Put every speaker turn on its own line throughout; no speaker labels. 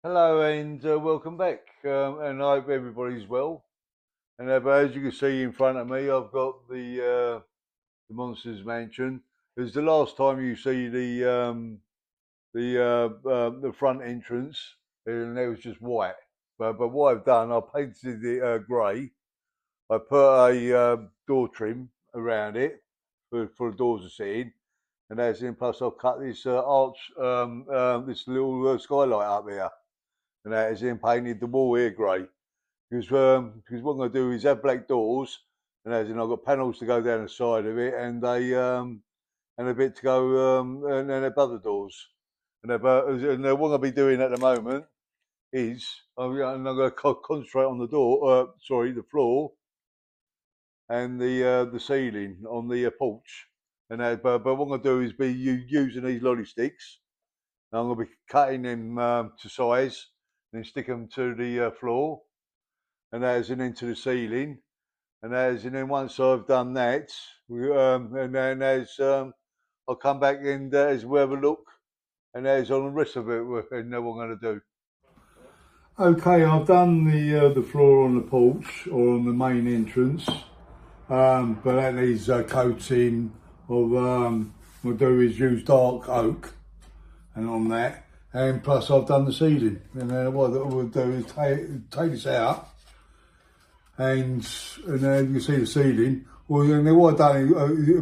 Hello and welcome back. And I hope everybody's well. And but as you can see in front of me, I've got the Munsters Mansion. It's the last time you see the front entrance, and it was just white. But what I've done, I painted it grey. I put a door trim around it for the doors to sit in, and as in plus I've cut this arch, this little skylight up here, and that is in painted the wall here grey. Because what I'm going to do is have black doors, and as in I've got panels to go down the side of it, and a bit to go and then above the doors. And what I'll be doing at the moment is I'm going to concentrate on the door, sorry, the floor and the ceiling on the porch. But what I'm going to do is be using these lolly sticks. I'm going to be cutting them to size and then stick them to the floor and as and into the ceiling, and then once I've done that, and then as I'll come back and as we have a look, and as on the rest of it, and know what I'm going to do. Okay, I've done the floor on the porch or on the main entrance, but that needs coating of what I'll do is use dark oak, and on that, and plus I've done the ceiling, and then what I will do is take this out and then you can see the ceiling. Well, and then what I've done is,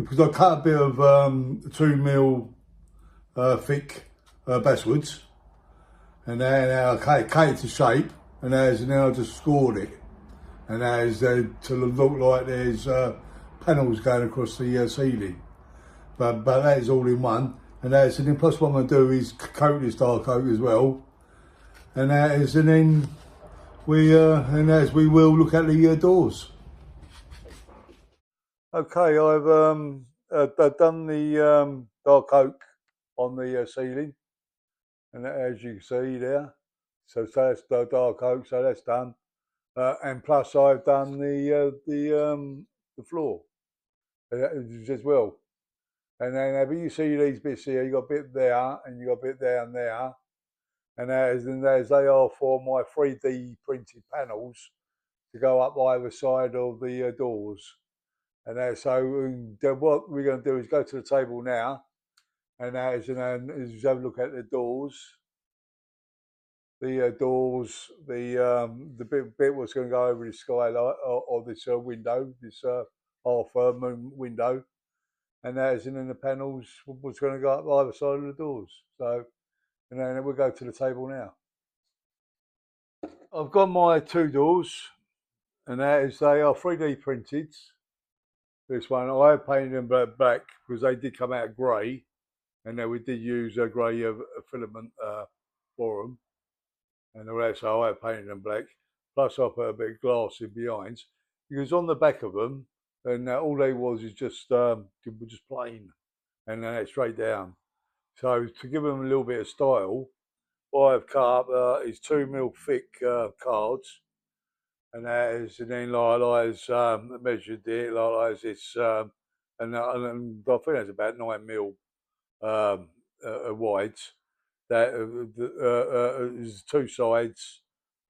because I cut a bit of 2 mil thick basswoods, and then I cut it to shape, and then I just scored it, and as to look like there's panels going across the ceiling. But that is all in one, and then plus what I'm going to do is coat this dark oak as well, and then and as we will look at the doors. Okay, I've done the dark oak on the ceiling, and as you can see there, so that's the dark oak, so that's done. And plus, I've done the floor as well. And then, but you see these bits here, you got a bit there, and you got a bit there and there, and as they are for my 3D printed panels to go up either side of the doors. And what we're going to do is go to the table now, and as have a look at the doors, the bit what's going to go over the skylight or this window, this half moon window, and as in the panels, what's going to go up either side of the doors. So, and then we'll go to the table now. I've got my two doors, and that is they are 3D printed. This one I painted them black because they did come out grey, and then we did use a grey filament for them, and all that. So I painted them black. Plus, I put a bit of glass in behind because on the back of them, and all they was is just plain, and then straight down. So to give them a little bit of style, what I've cut up is 2 mil thick cards, and that is, and then measured it like this, and I think that's about 9 mil wide. That is two sides,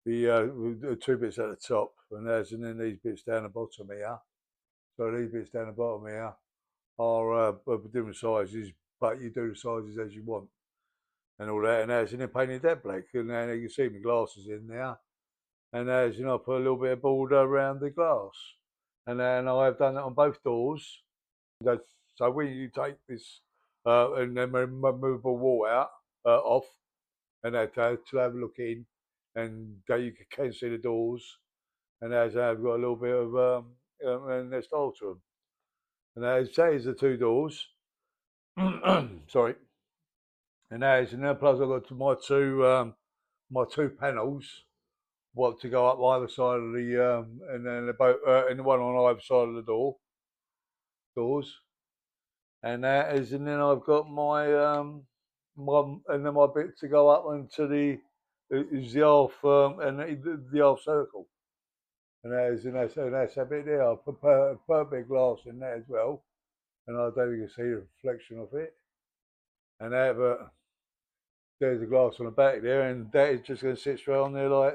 the two bits at the top, and then these bits down the bottom here. So these bits down the bottom here are different sizes, but you do the sizes as you want and all that. And then painted that black, and then you can see my glasses in there. And I put a little bit of border around the glass, and then I've done it on both doors. So when you take this and then move a wall out off, and to have a look in, and you can see the doors, and as I've got a little bit of and there's style to them, and that is the two doors. Sorry, and then plus I've got my two panels, what to go up either side of the and then and the one on either side of the doors, and then I've got and then my bit to go up into the is the half and the half circle, and that's a bit there. I put a bit of glass in there as well, and I don't know if you can see the reflection of it, and that, but there's the glass on the back there, and that is just going to sit straight on there like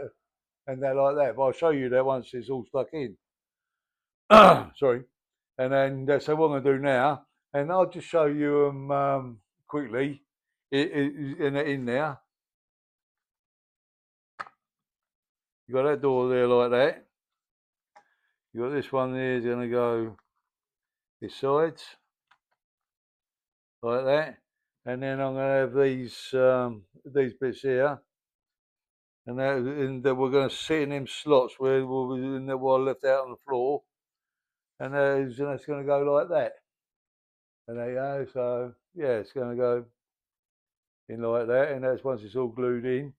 that. But I'll show you that once it's all stuck in. Sorry. And then that's what I'm going to do now, and I'll just show you quickly in there. You got that door there like that. You got this one there is going to go this side like that, and then I'm going to have these bits here, and that we're going to sit in them slots where I left out on the floor, and that's going to go like that. And there you go. So yeah, it's going to go in like that, and that's once it's all glued in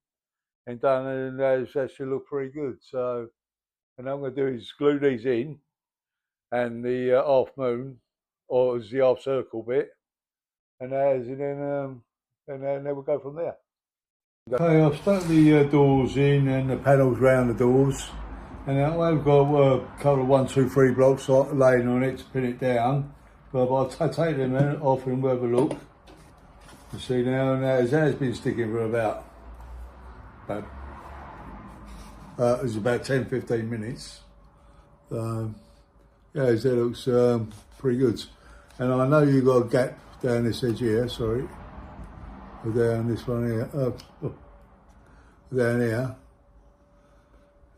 and done, and that should look pretty good. So, and I'm going to do is glue these in, and the half moon, or is the half circle bit, and then we'll go from there. Okay, I've stuck the doors in and the panels round the doors, and I've got a couple of 1, 2, 3 blocks laying on it to pin it down. But I'll take them off and we'll have a look. You see now, and that has been sticking for about it's about 10-15 minutes. Yeah, that looks pretty good. And I know you've got a gap down this edge here, sorry. Or down this one here, down here.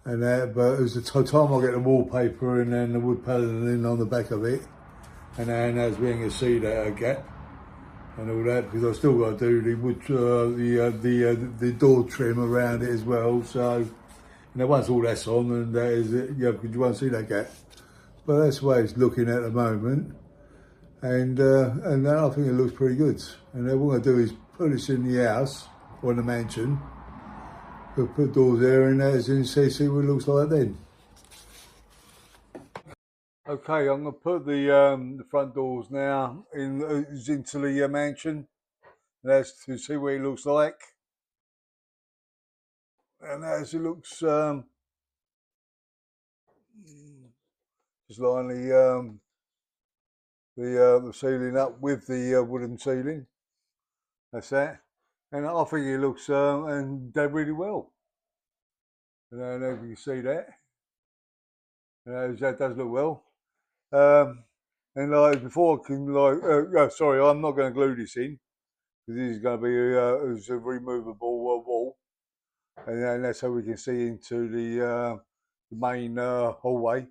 And that, but as the time I get the wallpaper and then the wood paneling on the back of it, and then as being able to see that gap and all that, because I've still got to do the wood, the door trim around it as well. So, you know, once all that's on, and that is it, yeah, because you won't see that gap. But that's the way it's looking at the moment, and I think it looks pretty good. And then what I'm going to do is put this in the house or in the mansion. We'll put doors there, and as you can see what it looks like then. Okay, I'm going to put the front doors now into the mansion. That's to see what it looks like. And as it looks, just lining the ceiling up with the wooden ceiling. That's that. And I think it looks and done really well. And I don't know if you can see that. That does look well. And like before, I can sorry, I'm not going to glue this in because this is going to be a removable wall, and then that's how we can see into the main hallway.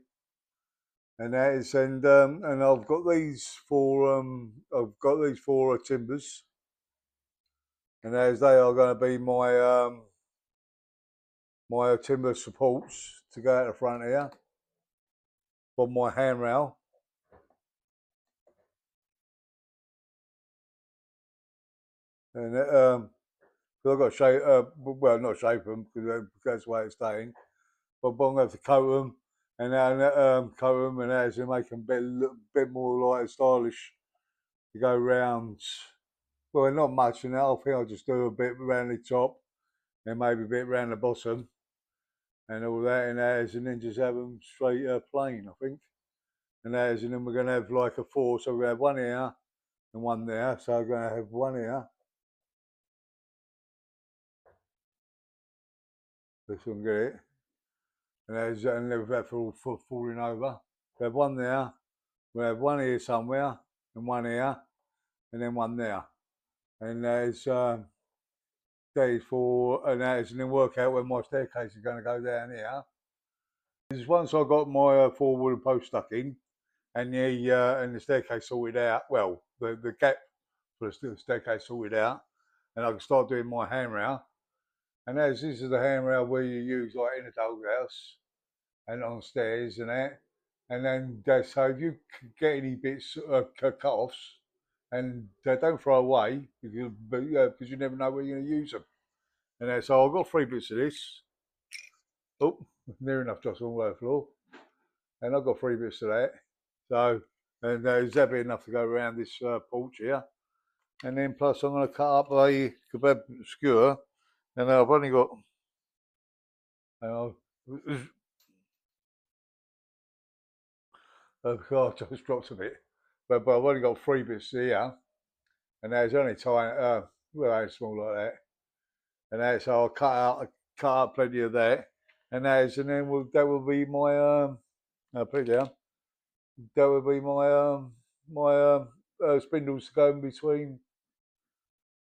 And that is, and I've got these four timbers, and as they are going to be my my timber supports to go out the front here from my handrail. And I've got to shape, well, not shape them because that's the way it's staying, but I'm going to have to coat them and then coat them and as to make them a bit more like stylish to go round. Well, not much, and I think I'll just do a bit around the top and maybe a bit around the bottom and all that, and then just have them straight plain, I think. And then we're going to have like a 4, so we're going to have one here and one there. So I'm going to have one here. Let's get it. And then that falling over. We have one there. We have one here somewhere, and one here, and then one there. And there's that is for, and then work out where my staircase is going to go down here. Because once I got my 4 wooden posts stuck in, and the staircase sorted out, well, the gap for the staircase sorted out, and I can start doing my handrail. And as this is the handrail where you use like in a doghouse and on stairs and that. And then so if you get any bits cut offs, and don't throw away because you never know where you're going to use them. And so I've got 3 bits of this. Oh, near enough just all over the floor. And I've got 3 bits of that. So, and there's that bit enough to go around this porch here. And then plus I'm going to cut up a kebab skewer. And I've only got, I just dropped a bit, but I've only got 3 bits here, and there's only tiny, well, it's small like that. and that, so I cut out plenty of that, and that will be my no, put it down. That would be my spindles to go in between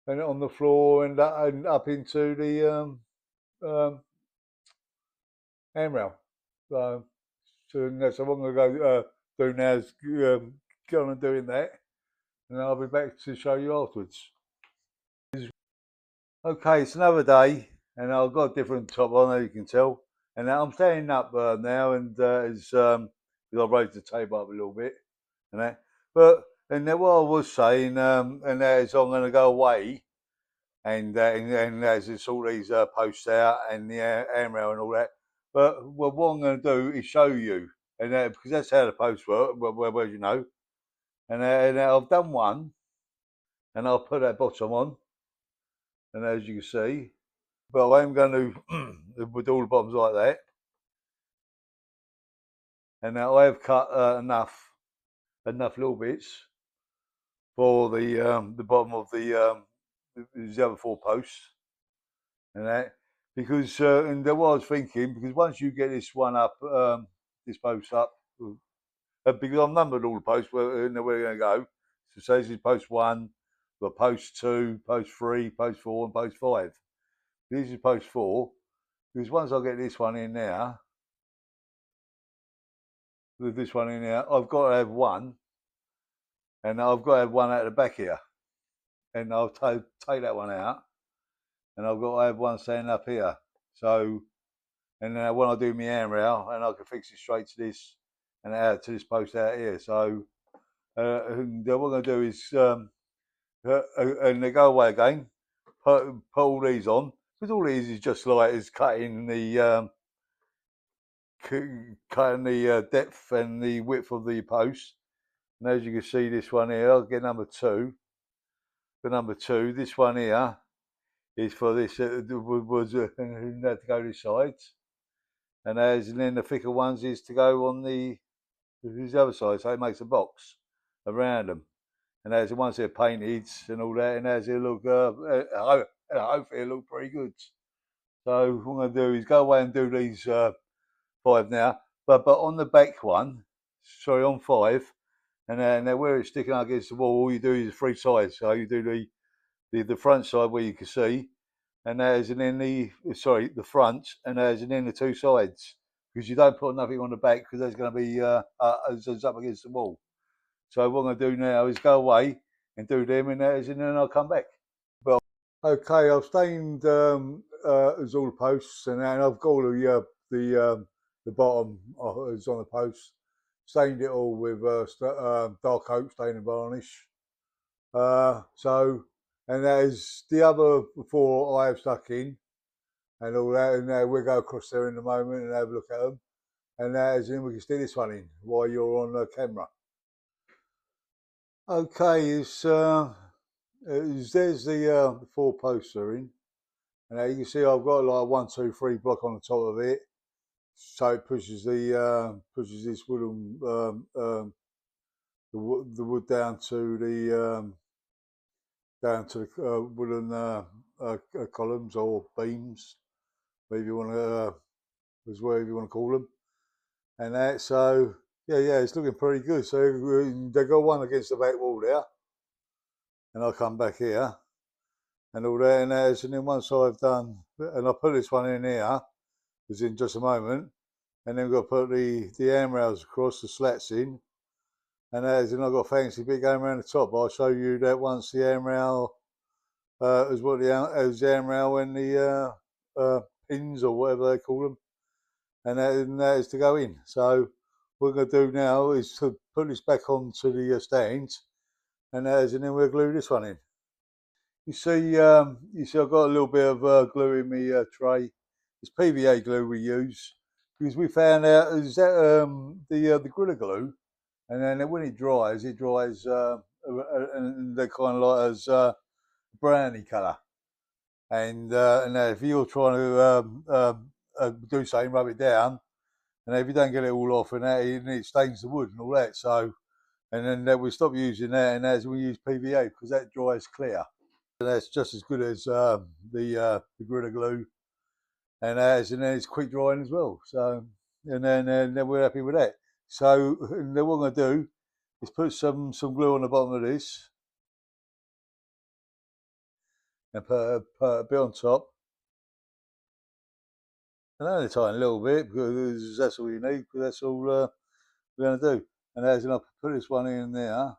and on the floor and up into the um, handrail. So, so what I'm going to go do now is go on and doing that, and I'll be back to show you afterwards. Okay, it's another day, and I've got a different top on, as you can tell. And I'm standing up now, and I've raised the table up a little bit, and that. And then what I was saying, and that is I'm going to go away, and as I sort these posts out and the handrail and all that. But what I'm going to do is show you, and because that's how the posts work, well, you know. And I've done one, and I'll put that bottom on, and as you can see. But I am going to with all the bottoms like that, and now I have cut enough little bits for the bottom of the other four posts, and that because and what I was thinking, because once you get this one up, this post up, because I've numbered all the posts where we're going to go. So say this is post 1, but post 2, post 3, post 4, and post 5. This is post 4, because once I get this one in now, with this one in there, I've got to have one, and I've got to have one out the back here, and I'll take that one out, and I've got to have one standing up here. So, and then when I do my handrail, and I can fix it straight to this, and out to this post out here. So, and what I'm going to do is, and they go away again, put all these on, because all these is just like is cutting the depth and the width of the post. And as you can see, this one here, I'll get number 2. For number 2, this one here is for this had to go this side, and then the thicker ones is to go on the other side, so it makes a box around them. And as the ones that are painted and all that, and as it look, hopefully it look pretty good. So what I'm going to do is go away and do these 5 now, but on the back one, sorry, on 5. And then where it's sticking up against the wall, all you do is 3 sides. So you do the front side where you can see, and then the front, and then the 2 sides, because you don't put nothing on the back because there's going to be up against the wall. So what I'm going to do now is go away and do them, and then I'll come back. Well, okay, I've stained as all the posts, and I've got all the bottom is on the posts. Stained it all with dark oak stain and varnish. So, and there's the other 4 I have stuck in and all that, and we'll go across there in a moment and have a look at them. And then we can stick this one in while you're on camera. Okay, there's the 4 posts are in, and you can see I've got like 1, 2, 3 block on the top of it, so it pushes this wooden the wood down to the wooden columns or beams, whatever you want to call them, and that. So yeah, it's looking pretty good. So they got one against the back wall there, and I'll come back here and all that, and then once I've done, and I'll put this one in here, is in just a moment, and then we've got to put the handrails across, the slats in, and then I've got a fancy bit going around the top. But I'll show you that once the handrail as the handrail and the pins or whatever they call them, and that is to go in. So what we're going to do now is to put this back onto the stands, and then we'll glue this one in. You see, I've got a little bit of glue in my tray. It's PVA glue we use, because we found out is that the Gorilla Glue, and then when it dries and they're kind of like as browny colour. And if you're trying to do something, rub it down, and if you don't get it all off, and it stains the wood and all that. So, and then we stop using that, and as we use PVA because that dries clear. that's just as good as the Gorilla Glue, and then it's quick drying as well. So and then we're happy with that. So and then what I'm going to do is put some glue on the bottom of this and put a bit on top. And only a tiny little bit because that's all you need. Because that's all we're going to do. And as I put this one in there,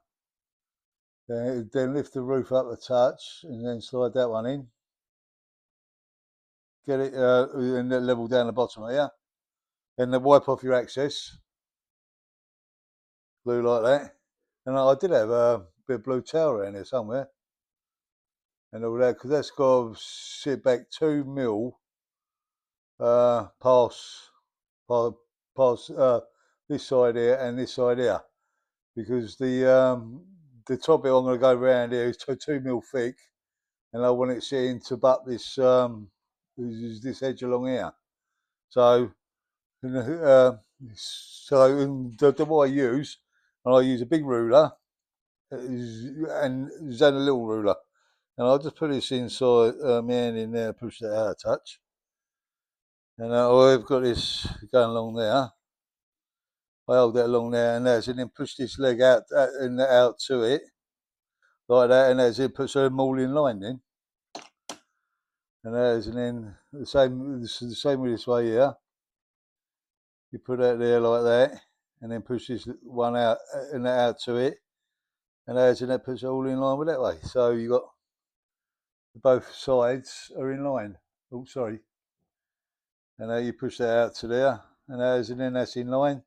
then lift the roof up a touch and then slide that one in. Get it and level down the bottom here. And then wipe off your access glue like that. And I did have a bit of blue towel around here somewhere. And all that, because that's got to sit back 2 mil past this side here and this side here, because the top bit I'm going to go around here is 2 mil thick, and I want it sitting to butt this this edge along here. So the what I use, and I use a big ruler and then a little ruler, and I'll just put this inside my hand in there, push that out a touch, and I've got this going along there. I hold that along there, and then push this leg out and out to it like that, and it puts them all in line then. And then the same with this way here. You put that there like that, and then push this one out and out to it, and that puts it all in line with that way. So you got both sides are in line. Oh, sorry. And now you push that out to there, and then that's in line.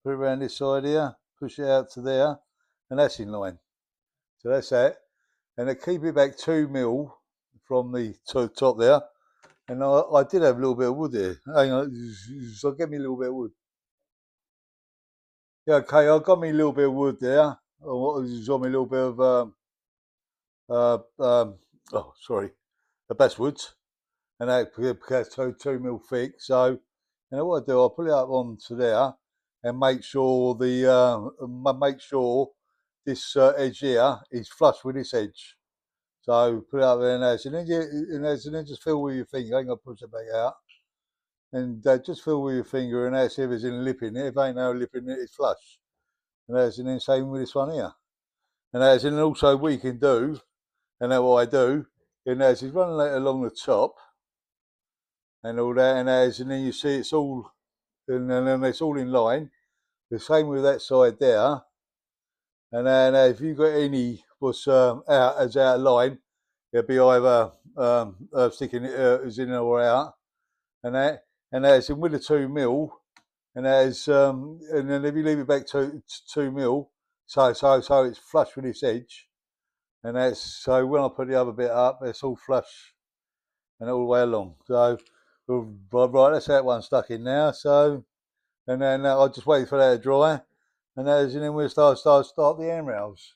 Put it around this side here, push it out to there, and that's in line. So that's that. And then keep it back 2 mil from the top there. And I did have a little bit of wood here. Hang on, so get me a little bit of wood. Yeah, okay, I got me a little bit of wood there. I got me a little bit of the Basswood, and that's 2 mil thick. So, and what I do, I'll pull it up onto there and make sure this edge here is flush with this edge. So put it up there and then just feel with your finger. I'm gonna push it back out, and just feel with your finger and see if there's any lip in it. If ain't no lip in it, it's flush. And then same with this one here. And then also what you can do, and that's what I do, and is run that along the top and all that, and then you see it's all, and then it's all in line. The same with that side there. And then if you've got any what's out of line, it'll be either sticking as in or out, and that's in with the 2 mil, and and then if you leave it back to 2 mil, so it's flush with this edge, and that's so when I put the other bit up, it's all flush and all the way along. So right, that's that one stuck in now. So and then I'll just wait for that to dry, and then we'll start the handrails.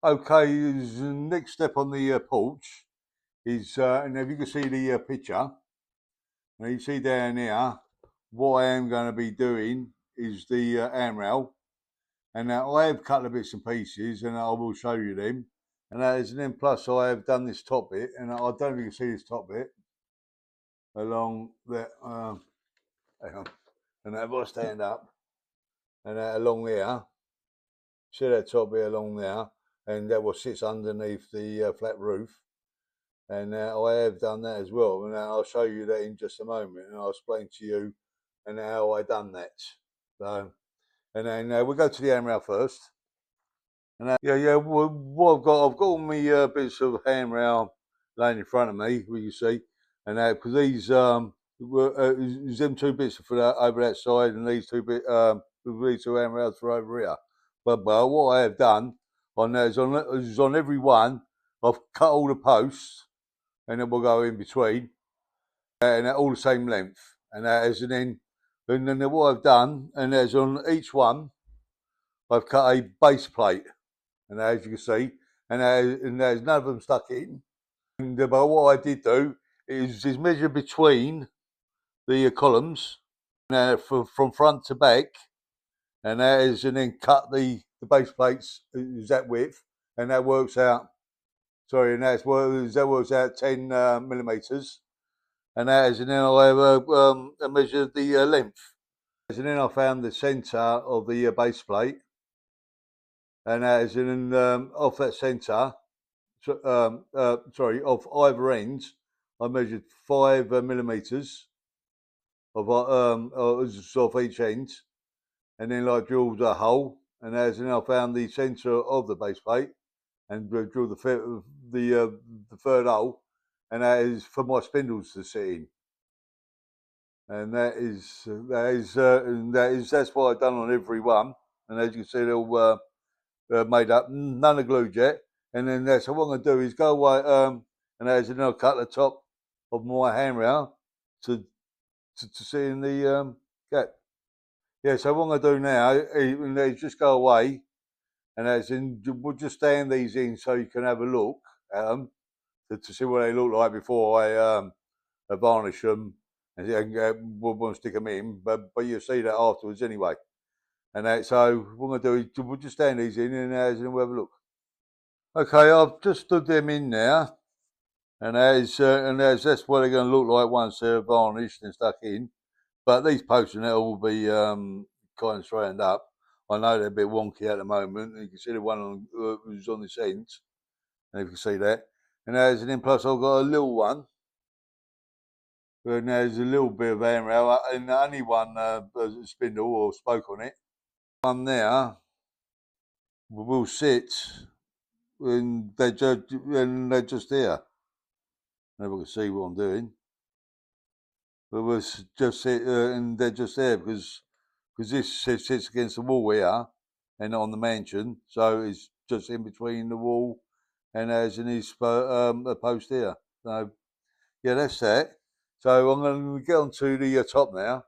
Okay, the next step on the porch is, and if you can see the picture, now you see down here, what I am going to be doing is the handrail, and now I have cut the bits and pieces, and I will show you them. And then plus I have done this top bit, and I don't know if you can see this top bit along that. Hang on, and if I stand up, and along there, see that top bit along there, and that what sits underneath the flat roof. And I have done that as well, and I'll show you that in just a moment, and I'll explain to you and how I done that. So, and then we'll go to the handrail first. And what I've got all my bits of handrail laying in front of me, you see, and because these them 2 bits for that over that side, and these 2 handrails for over here. But what I have done on that is on every one, I've cut all the posts, and then we'll go in between, and they're all the same length. And then what I've done, and there's on each one, I've cut a base plate, and as you can see, and there's none of them stuck in. And but what I did do is measure between the columns, from front to back, and and then cut the base plates is that width, and that works out Sorry, and that was at 10 millimeters, and that is, and then I measured the length, and then I found the centre of the base plate, and that is, and off that centre, sorry, off either end, I measured 5 millimeters of off each end, and then I drilled a hole, and as and I found the centre of the base plate, and drilled the third hole, and that is for my spindles to sit in. And that's what I've done on every one. And as you can see, they're all made up. None are glued yet. And then so what I'm going to do is go away, and as you know, cut the top of my handrail to sit in the gap. Yeah. So what I'm going to do now is just go away, and as in we'll just stand these in so you can have a look at them to see what they look like before I varnish them and we'll stick them in. But you'll see that afterwards anyway. And that, so what I'm going to do is we'll just stand these in, and we'll have a look. Okay, I've just stood them in now, and that's what they're going to look like once they're varnished and stuck in. But these posts and that will be kind of straightened up. I know they're a bit wonky at the moment. You can see the one on, who's on this end, and you can see that. And then plus I've got a little one. And there's a little bit of handrail, and only one spindle or spoke on it. One there will sit, and they're just there. Never can see what I'm doing. But we'll just sit, and they're just there because this sits against the wall here, and on the mansion, so it's just in between the wall and as in his a post here. So yeah, that's that. So I'm going to get on to the top now.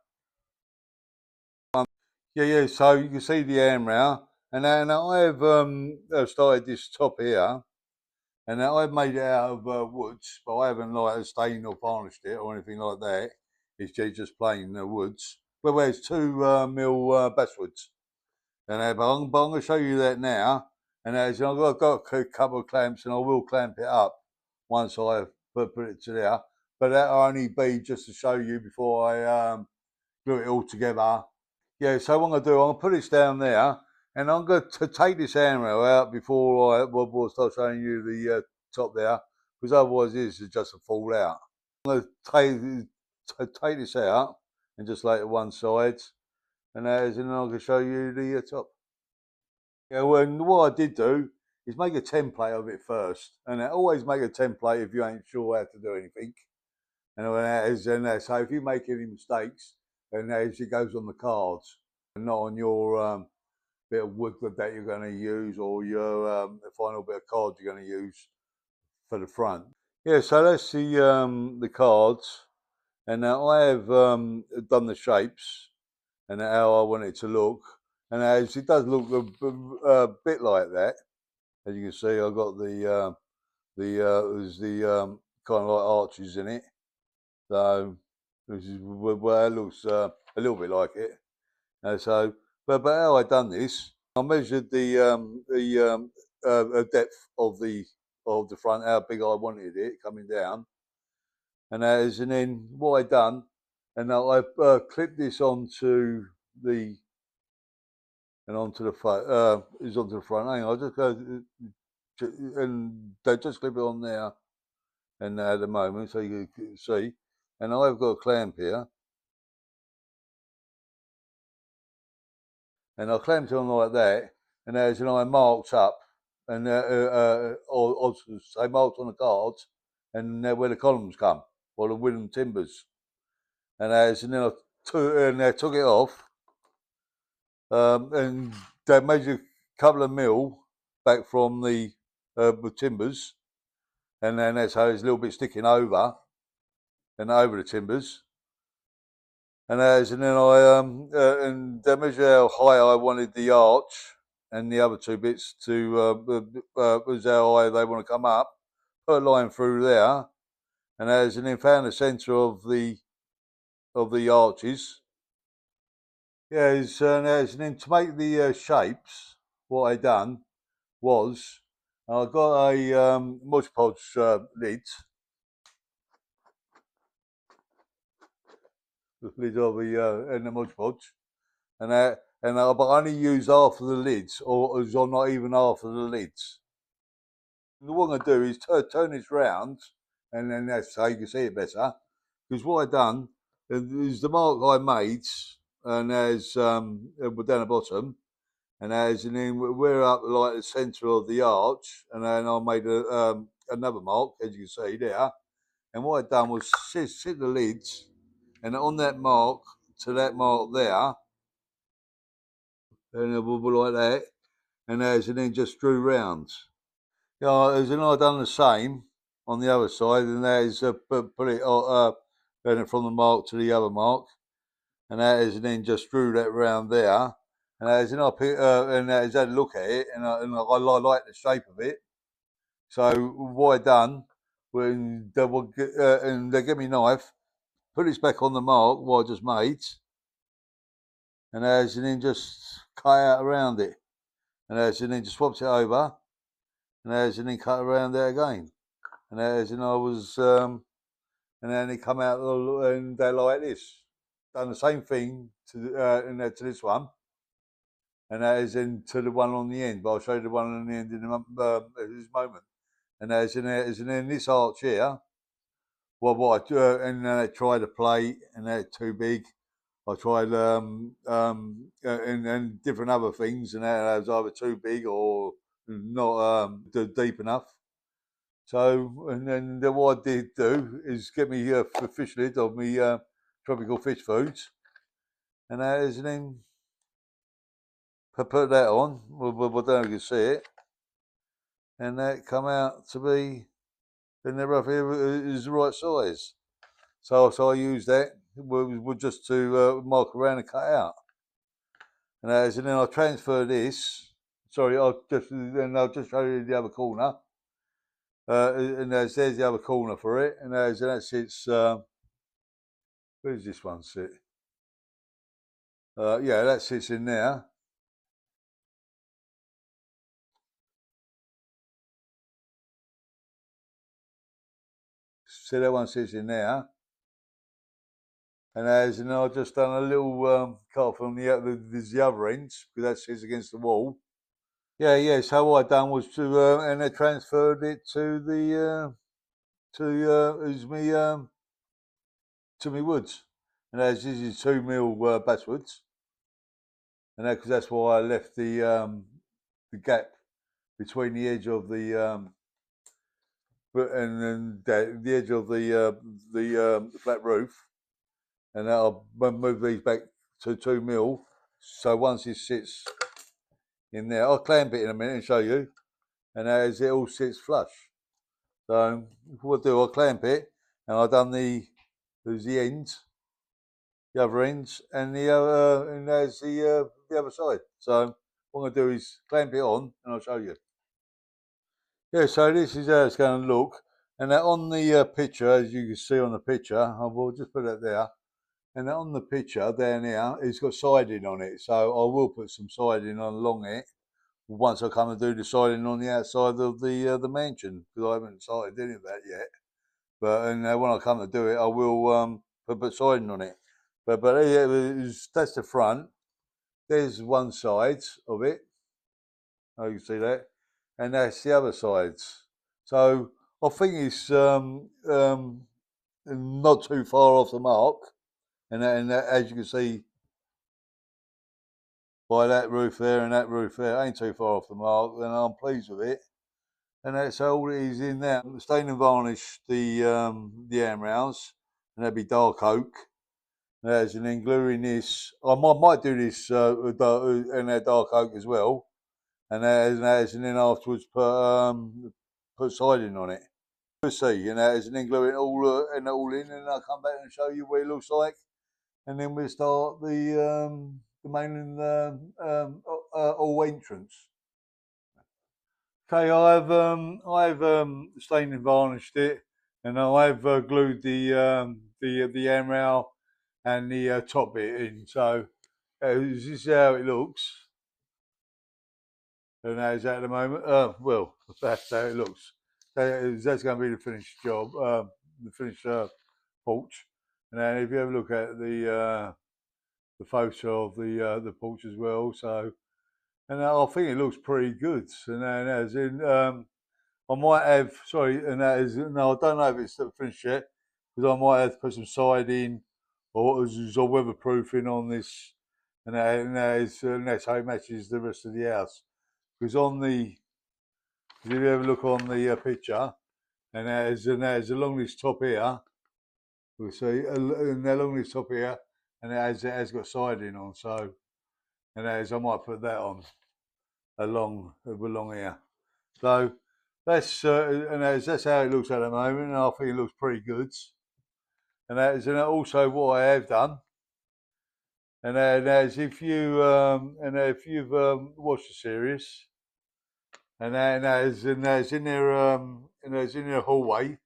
Yeah. So you can see the handrail, and now I've started this top here, and now I've made it out of woods, but I haven't like stained or varnished it or anything like that. It's just plain woods. Well, there's 2 mil basswoods, and but I'm going to show you that now. And as I've got a couple of clamps, and I will clamp it up once I put it to there. But that'll only be just to show you before I glue it all together. Yeah, so what I'm going to do, I'm going to put this down there, and I'm going to take this handrail out before we'll start showing you the top there, because otherwise this is just a fall out. I'm going to take this out and just lay it one side, and then I can show you the top. Yeah, well, what I did do is make a template of it first, and I always make a template if you ain't sure how to do anything. And so if you make any mistakes, then as it goes on the cards, and not on your bit of wood that you're going to use, or your final bit of card you're going to use for the front. Yeah, so that's the cards, and now I have done the shapes and how I want it to look, and as it does look a bit like that. As you can see, I've got there's the kind of like arches in it, so this is where it looks a little bit like it. So, but how I done this, I measured the depth of the front, how big I wanted it coming down, and then what I done, and now I clipped this onto the onto the front. Is onto the front. Hang on, I just go and they just clip it on there, and at the moment, so you can see, and I've got a clamp here. And I clamped it on like that, and as I marked up, and or say marked on the cards, and where the columns come, or the wooden timbers, and then I took it off, and they measured a couple of mil back from the timbers, and then that's how it's a little bit sticking over, and over the timbers. And then I measured how high I wanted the arch, and the other 2 bits to was how high they want to come up. Put a line through there, and then found the centre of the arches. Yeah, and then to make the shapes, what I done was I got a multi-pod lid. The lid of the and the multi-pods, but I only use half of the lids, or not even half of the lids. And what I'm going to do is turn this round, and then that's how you can see it better. Because what I done is the mark I made, and there's down the bottom, and then we're up like the centre of the arch, and then I made another mark, as you can see there. And what I done was sit the lids, and on that mark to that mark there, and a bubble like that, and then just drew round. Yeah, as in I done the same on the other side, and that is put it from the mark to the other mark, and that is then just drew that round there, and as in I pick, and as I look at it, and I like the shape of it. So what I done when they will and they give me a knife, put this back on the mark what I just made, and then just cut out around it, and then just swapped it over, and then cut around there again, and I was and then it come out and they're like this. Done the same thing to this one, and that is into the one on the end. But I'll show you the one on the end in this moment. And as in this arch here, well, what I do, and then I tried to play, and they're too big. I tried and different other things, and that was either too big or not deep enough. So, and then what I did do is get me a fish lid of me tropical fish foods, and then put that on. Well, I don't know if you can see it, and that come out to be, and the roughly is the right size. So I used that just to mark around and cut out, and then I transfer this. Sorry, I'll just show you the other corner. And there's the other corner for it, and that sits. Where's this one sit? Yeah, that sits in there. See, that one sits in there. And I've just done a little cut from the other ends, because that sits against the wall. Yeah. So what I done was and I transferred it to the to me woods, and this is 2mm Basswoods, and because that's why I left the gap between the edge of the and then the edge of the flat roof, and I'll move these back to 2mm. So once it sits in there, I'll clamp it in a minute and show you, and as it all sits flush. So what I'll do, I'll clamp it, and I've done there's the ends, the other ends, and there's the other side. So what I'm gonna do is clamp it on, and I'll show you. Yeah, so this is how it's going to look, and on the picture, as you can see on the picture, I will just put it there. And on the picture down here, it's got siding on it, so I will put some siding on along it once I come and do the siding on the outside of the mansion, because I haven't started any of that yet. But when I come to do it, I will put siding on it. But yeah, that's the front. There's one side of it. Oh, you can see that, and that's the other sides. So I think it's not too far off the mark, and as you can see by that roof there and that roof there, ain't too far off the mark, and I'm pleased with it. And that's all it is in there. Stain and varnish the handrails, and that'd be dark oak. And then gluing this, I might do this in that dark oak as well, and then afterwards put siding on it. We'll see, and then glue it all in, and I'll come back and show you what it looks like, and then we'll start the main all entrance. Okay, I've stained and varnished it, and I've glued the handrail and the top bit in. So this is how it looks. And that is at the moment. Well, that's how it looks. That's going to be the finished job, the finished porch. And then if you have a look at the photo of the porch as well, so and I think it looks pretty good. And then as in, I might have and that is no, I don't know if it's finished yet because I might have to put some siding or weatherproofing on this, and that's how it matches the rest of the house. Because if you ever look on the picture, and there's along this top here, we'll see, and along this top here, and it has got siding on, so, and I might put that on along here. So that's how it looks at the moment, and I think it looks pretty good. And also what I have done, and as if if you've watched the series, and there's in their hallway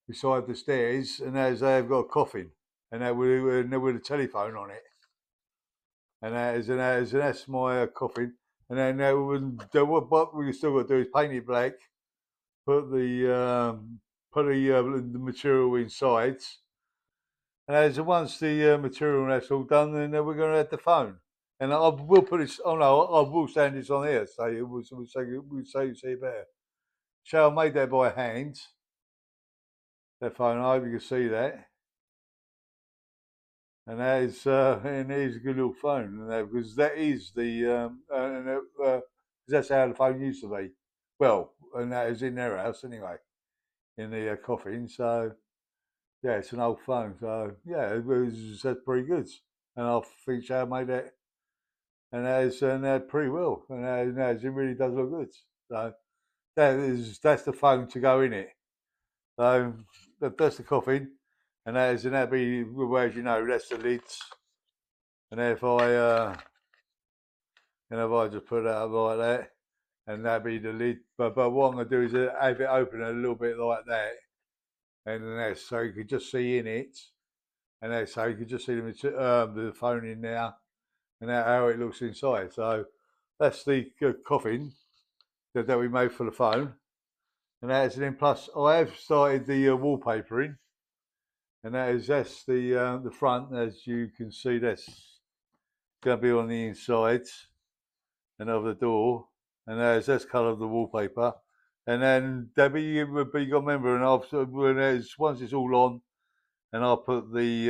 beside the stairs, and they've got a coffin, and with a telephone on it, and that's my coffin, and then what we still got to do is paint it black, put the material inside, and once the material that's all done, then we're going to add the phone. And I will put this. Oh no, I will stand this on here. So we'll say you see it better. So I made that by hand. That phone, I hope you can see that. And that is and it is a good little phone, because that is that's how the phone used to be. Well, and that is in their house anyway, in the coffin. So yeah, it's an old phone. So yeah, that's pretty good. And I think Shao made that, and that pretty well, and it really does look good. So that's the phone to go in it. So that's the coffin, and that'd be, well, as you know, that's the lids. And if I just put that up like that, and that'd be the lid. But what I'm gonna do is have it open a little bit like that, and then that's so you could just see in it, and that's so you could just see the phone in there, and how it looks inside. So that's the coffin that we made for the phone, and then plus I have started the wallpapering, and that's the front, as you can see. That's going to be on the inside and of the door, and that's colour of the wallpaper. And then Debbie, you got to remember, and once it's all on, and I'll put the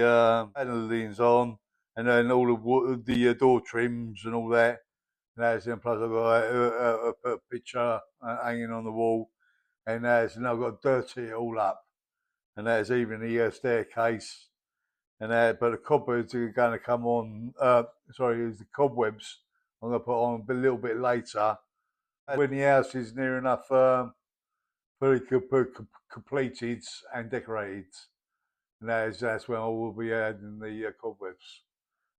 panelings on, and then all of the door trims and all that. And then plus I've got a picture hanging on the wall, and I've got to dirty it all up, and that's even the staircase, and but the cobwebs are going to come on. It's the cobwebs I'm going to put on a little bit later when the house is near enough fully completed and decorated, and that's when I will be adding the cobwebs.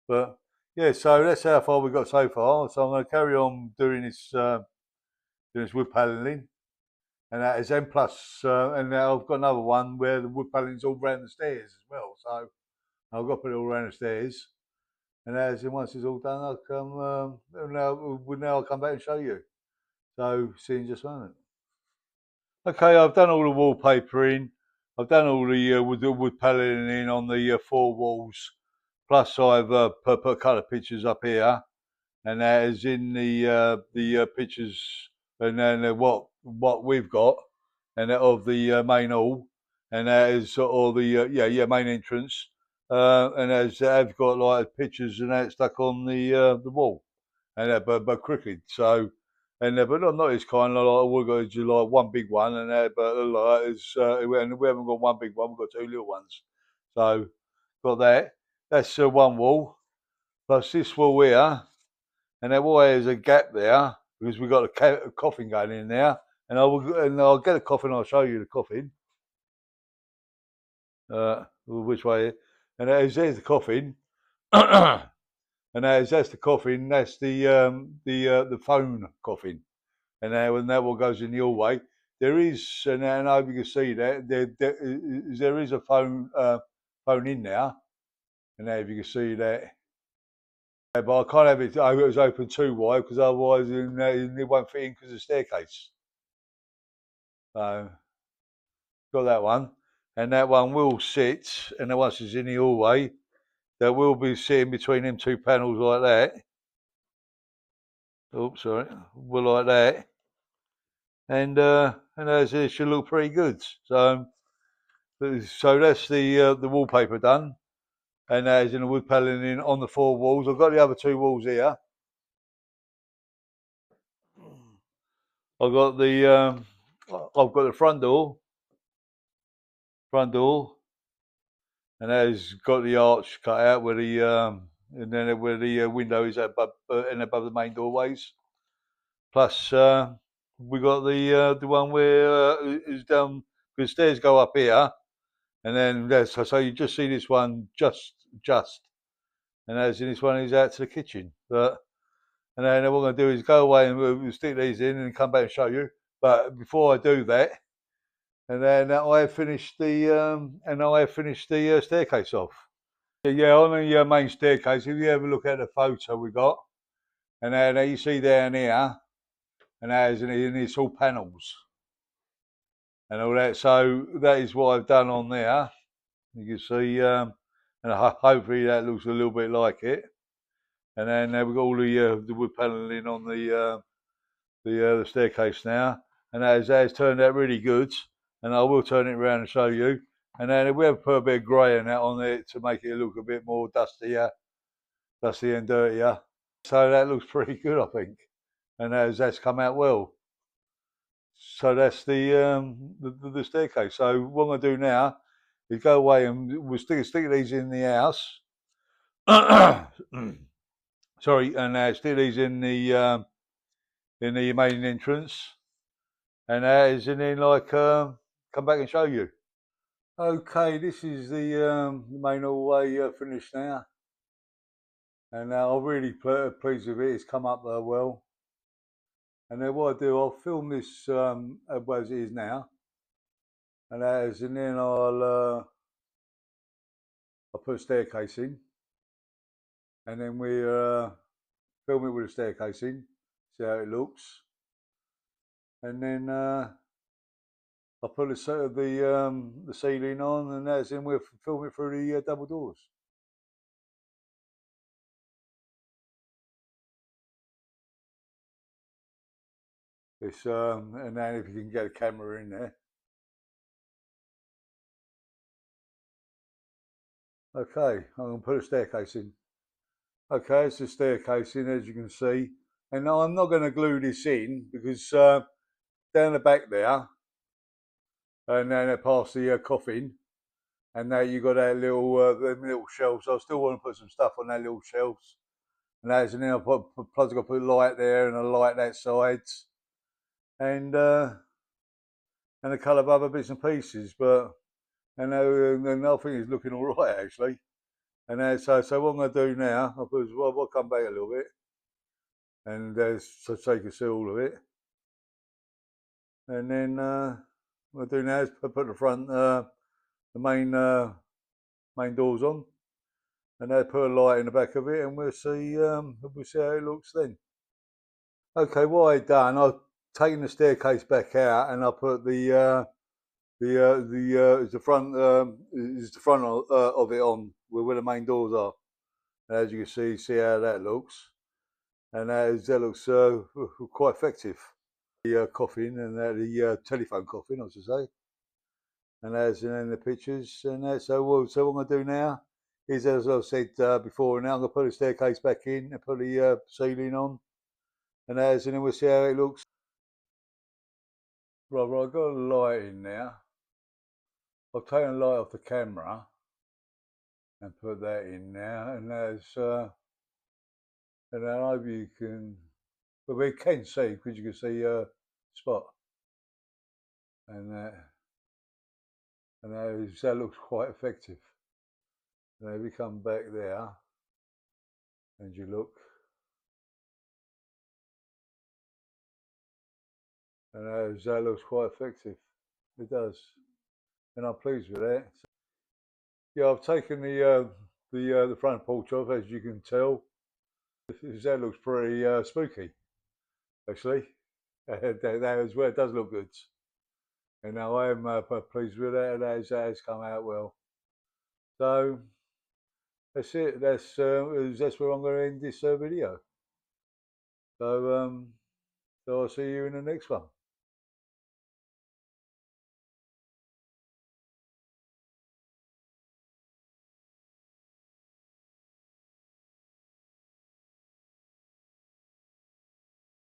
But yeah, so that's how far we got so far. So I'm going to carry on doing this wood paneling, and that is M plus. And now I've got another one where the wood paneling's all around the stairs as well. So I've got to put it all around the stairs. And once it's all done, I'll come. Now I'll come back and show you. So see you in just a moment. Okay, I've done all the wallpapering. I've done all the wood paneling on the 4 walls. Plus, I've put a couple of pictures up here, and that is in the pictures, and then what we've got, and of the main hall, and that is all the main entrance, and I've got like pictures and that stuck on the wall, and but crooked. So, and but not this kind. Like we've got just like one big one, and but like and we haven't got one big one. We've got 2 little ones. So got that. That's one wall. Plus this wall here, and there is a gap there because we've got a coffin going in there. And I'll get a coffin. I'll show you the coffin. Which way? And there's the coffin. And that's the coffin. That's the phone coffin. And when that one goes in the hallway, there is, and I hope you can see that there is a phone in there. And now if you can see that, but I can't have it. It was open too wide because otherwise it won't fit in because of the staircase. So got that one, and that one will sit. And then once it's in the hallway, that will be sitting between them two panels like that. Oops, sorry, well like that, and as it should look pretty good. So that's the wallpaper done, and as in the wood paneling on the 4 walls. I've got the other 2 walls here. I've got the front door, and that has got the arch cut out where and then where the window is above and above the main doorways. Plus, we got the one where is down. The stairs go up here, and then so you just see this one just, and as in this one is out to the kitchen. But and then what we're going to do is go away and we'll stick these in and come back and show you. But before I do that, and then I have finished the staircase off. Yeah, on the main staircase, if you have a look at the photo we got, and then you see down here, and it's all panels and all that. So that is what I've done on there. You can see, and hopefully that looks a little bit like it. And then we've got all the wood panelling on the staircase now, and that has turned out really good. And I will turn it around and show you. And then we have put a bit of grey and that on it to make it look a bit more dusty and dirtier. So that looks pretty good, I think, and that's come out well. So that's the staircase. So what I'm going to do now is go away and we'll stick these in the house. Sorry, and stick these in the main entrance, and then come back and show you. Okay, this is the main hallway finished now, and I'm really pleased with it. It's come up well. And then what I do, I'll film this as it is now, and then I'll put a staircase in, and then we film it with a staircase in, see how it looks, and then I'll put the ceiling on, and then we'll film it through the double doors. It's and then if you can get a camera in there. Okay, I'm going to put a staircase in. Okay, it's a staircase in, as you can see. And I'm not going to glue this in because down the back there, and then past the coffin, and now you got that little shelves. I still want to put some stuff on that little shelves. And then I'll plus I've got to put a light there and a light that side, and a couple of other bits and pieces. But and I think it's looking all right actually. And so what I'm going to do now, I'll come back a little bit, and so you can see all of it. And then what I'll do now is put the front, the main doors on, and then put a light in the back of it, and we'll see how it looks then. Okay, what I've done, I've taken the staircase back out, and I put the front of it on where the main doors are. And as you can see how that looks, and that looks quite effective. The coffin and the telephone coffin, I should say, and as in the pictures. And that, so what I'm going to do now is, as I said before, now I'm going to put the staircase back in and put the ceiling on, and then we'll see how it looks. Right, I've got a light in now. I've taken the light off the camera and put that in now, and and I hope you can, but we can see because you can see a spot, and that looks quite effective. Now if you come back there and you look, and that looks quite effective. It does, and I'm pleased with that. So, yeah, I've taken the front porch off, as you can tell, That looks pretty spooky, actually. That as well, it does look good. And now I am pleased with it. That has come out well. So that's it. That's where I'm going to end this video. So so I'll see you in the next one.